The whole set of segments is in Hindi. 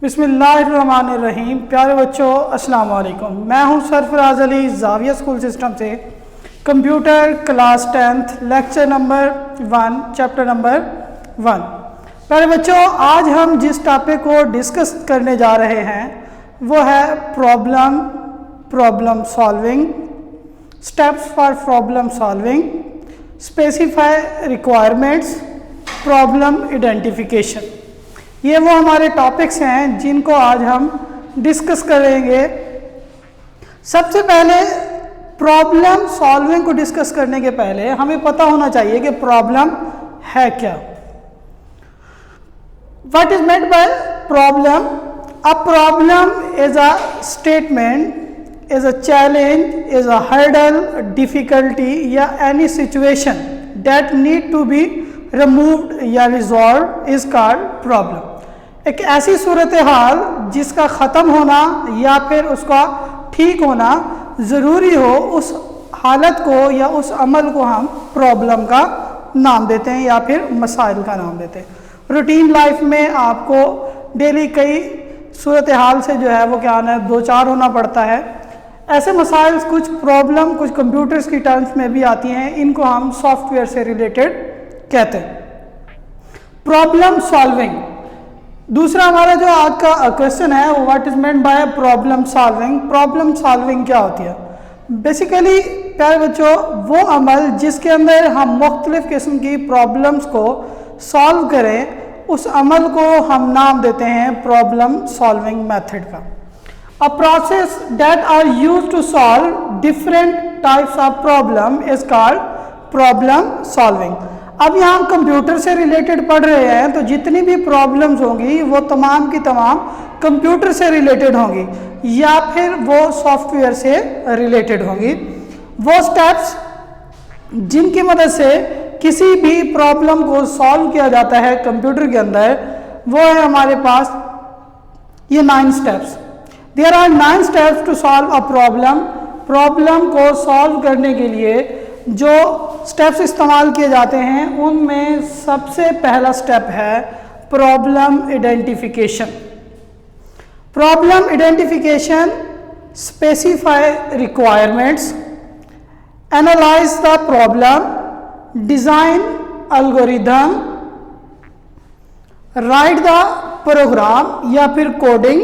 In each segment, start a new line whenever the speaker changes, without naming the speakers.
बिस्मिल्लाहिर्रहमानिर्रहीम। प्यारे बच्चों, अस्सलाम वालेकुम। मैं हूं सरफराज अली, जाविया स्कूल सिस्टम से। Computer class 10th lecture number 1 chapter number 1। प्यारे बच्चों, आज हम जिस टॉपिक को डिस्कस करने जा रहे हैं वो है problem solving, steps for problem solving, specify requirements, problem identification. ये वो हमारे टॉपिक्स हैं जिनको आज हम डिस्कस करेंगे। सबसे पहले प्रॉब्लम सॉल्विंग को डिस्कस करने के पहले हमें पता होना चाहिए कि प्रॉब्लम है क्या। What is meant by problem? A problem is a statement, is a challenge, is a hurdle, difficulty या any situation that need to be removed या रिजॉल्व इज कॉल्ड प्रॉब्लम। एक ऐसी सूरत हाल जिसका ख़त्म होना या फिर उसका ठीक होना ज़रूरी हो, उस हालत को या उस अमल को हम प्रॉब्लम का नाम देते हैं या फिर मसाइल का नाम देते हैं। रूटीन लाइफ में आपको डेली कई सूरत हाल से जो है वो क्या है दो चार होना पड़ता है। ऐसे मसाइल, कुछ प्रॉब्लम कुछ कंप्यूटर्स की टर्म्स में भी आती हैं, इनको हम सॉफ्टवेयर से रिलेटेड कहते हैं। Problem solving. दूसरा हमारा जो आज का क्वेश्चन है वो what is meant by problem solving. Problem solving क्या होती है? बेसिकली प्यारे बच्चों, वो अमल जिसके अंदर हम मुख्तलिफ किस्म की प्रॉब्लम्स को सॉल्व करें, उस अमल को हम नाम देते हैं प्रॉब्लम सॉल्विंग मेथड का। A process that are used to solve different types of problem is called problem solving. अब यहाँ हम कंप्यूटर से रिलेटेड पढ़ रहे हैं, तो जितनी भी प्रॉब्लम्स होंगी वो तमाम की तमाम कंप्यूटर से रिलेटेड होंगी या फिर वो सॉफ्टवेयर से रिलेटेड होंगी। वो स्टेप्स जिनकी मदद से किसी भी प्रॉब्लम को सॉल्व किया जाता है कंप्यूटर के अंदर, वो है हमारे पास ये 9 steps. There are 9 steps to solve a problem. Problem को सॉल्व करने के लिए जो स्टेप्स इस्तेमाल किए जाते हैं उनमें सबसे पहला स्टेप है problem identification. Problem identification specify requirements, analyse the problem, design algorithm, write the program या फिर कोडिंग।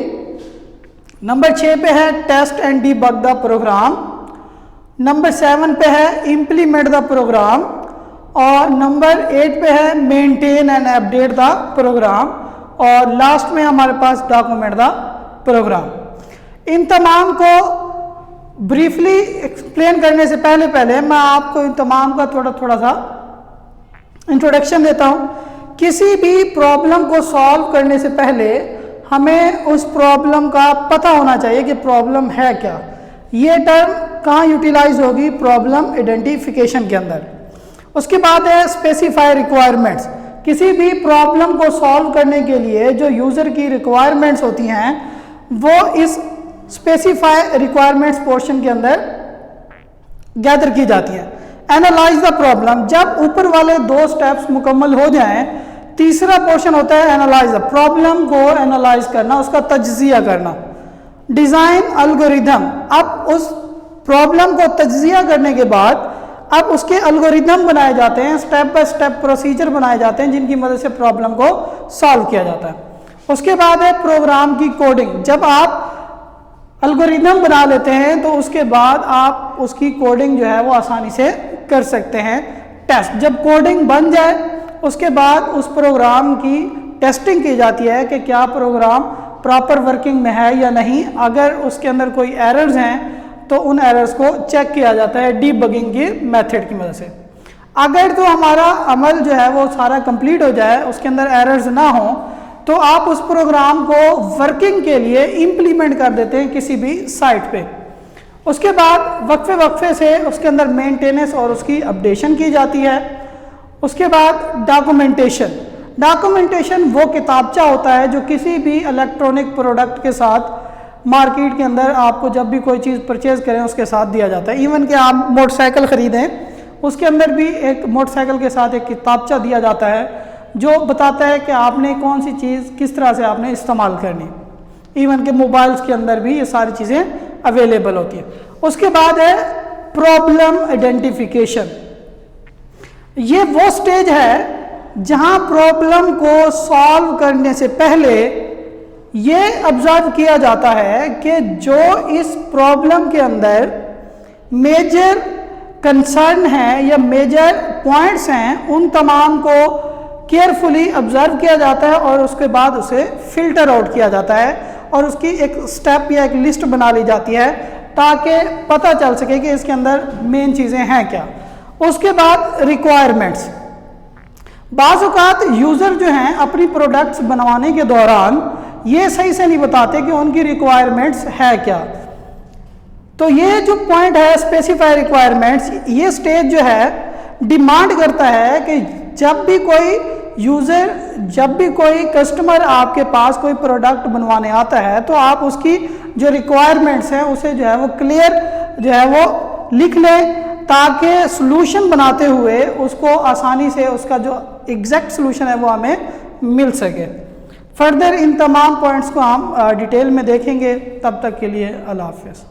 नंबर 6 पे है test and debug the program. Number 7 पे है इम्प्लीमेंट द प्रोग्राम और नंबर 8 पे है maintain and update the program और लास्ट में हमारे पास डॉक्यूमेंट द प्रोग्राम। इन तमाम को ब्रीफली एक्सप्लेन करने से पहले मैं आपको इन तमाम का थोड़ा सा इंट्रोडक्शन देता हूँ। किसी भी प्रॉब्लम को सॉल्व करने से पहले हमें उस प्रॉब्लम का पता होना चाहिए कि प्रॉब्लम है क्या। ये टर्म कहाँ यूटिलाइज होगी? प्रॉब्लम आइडेंटिफिकेशन के अंदर। उसके बाद है स्पेसिफाई रिक्वायरमेंट्स। किसी भी प्रॉब्लम को सॉल्व करने के लिए जो यूज़र की रिक्वायरमेंट्स होती हैं वो इस स्पेसिफाई रिक्वायरमेंट्स पोर्शन के अंदर गैदर की जाती है। Analyse the problem. जब ऊपर वाले 2 स्टेप्स मुकम्मल हो जाएं, तीसरा पोर्शन होता है एनालाइज द प्रॉब्लम को एनालाइज करना, उसका तज्जिया करना। Design algorithm. अब उस प्रॉब्लम को तज्जिया करने के बाद अब उसके एल्गोरिथम बनाए जाते हैं, स्टेप बाय स्टेप प्रोसीजर बनाए जाते हैं जिनकी मदद से प्रॉब्लम को सॉल्व किया जाता है। उसके बाद है प्रोग्राम की कोडिंग। जब आप एल्गोरिथम बना लेते हैं तो उसके बाद आप उसकी कोडिंग जो है वो आसानी से कर सकते हैं। टेस्ट। जब कोडिंग बन जाए उसके बाद उस प्रोग्राम की टेस्टिंग की जाती है कि क्या प्रोग्राम प्रॉपर वर्किंग में है या नहीं। अगर उसके अंदर कोई एरर्स हैं तो उन एरर्स को चेक किया जाता है डीबगिंग की मेथड की मदद से। अगर तो हमारा अमल जो है वो सारा कंप्लीट हो जाए, उसके अंदर एरर्स ना हो, तो आप उस प्रोग्राम को वर्किंग के लिए इम्प्लीमेंट कर देते हैं किसी भी साइट पे। उसके बाद वक्फे से उसके अंदर मेंटेनेंस और उसकी अपडेशन की जाती है। उसके बाद डॉक्यूमेंटेशन। डॉक्यूमेंटेशन वो किताबचा होता है जो किसी भी इलेक्ट्रॉनिक प्रोडक्ट के साथ मार्केट के अंदर आपको जब भी कोई चीज़ परचेज़ करें उसके साथ दिया जाता है। इवन कि आप मोटरसाइकिल ख़रीदें उसके अंदर भी एक मोटरसाइकिल के साथ एक किताबचा दिया जाता है जो बताता है कि आपने कौन सी चीज़ किस तरह से आपने इस्तेमाल करनी। इवन के मोबाइल्स के अंदर भी ये सारी चीज़ें अवेलेबल होती है। उसके बाद है प्रॉब्लम आइडेंटिफिकेशन। ये वो स्टेज है जहां प्रॉब्लम को सॉल्व करने से पहले ये ऑब्जर्व किया जाता है कि जो इस प्रॉब्लम के अंदर मेजर कंसर्न है या मेजर पॉइंट्स हैं, उन तमाम को केयरफुली ऑब्जर्व किया जाता है और उसके बाद उसे फिल्टर आउट किया जाता है और उसकी एक स्टेप या एक लिस्ट बना ली जाती है ताकि पता चल सके कि इसके अंदर मेन चीज़ें हैं क्या। उसके बाद रिक्वायरमेंट्स। बाज़ औक़ात यूज़र जो हैं अपनी प्रोडक्ट्स बनवाने के दौरान ये सही से नहीं बताते कि उनकी रिक्वायरमेंट्स है क्या। तो ये जो पॉइंट है स्पेसिफाई रिक्वायरमेंट्स, ये स्टेज जो है डिमांड करता है कि जब भी कोई यूज़र, जब भी कोई कस्टमर आपके पास कोई प्रोडक्ट बनवाने आता है तो आप उसकी जो रिक्वायरमेंट्स हैं उसे जो है वो क्लियर जो है वो लिख लें ताकि सॉल्यूशन बनाते हुए उसको आसानी से उसका जो एग्जैक्ट सॉल्यूशन है वो हमें मिल सके। फर्दर इन तमाम पॉइंट्स को हम डिटेल में देखेंगे। तब तक के लिए अल्लाह हाफ़िज़।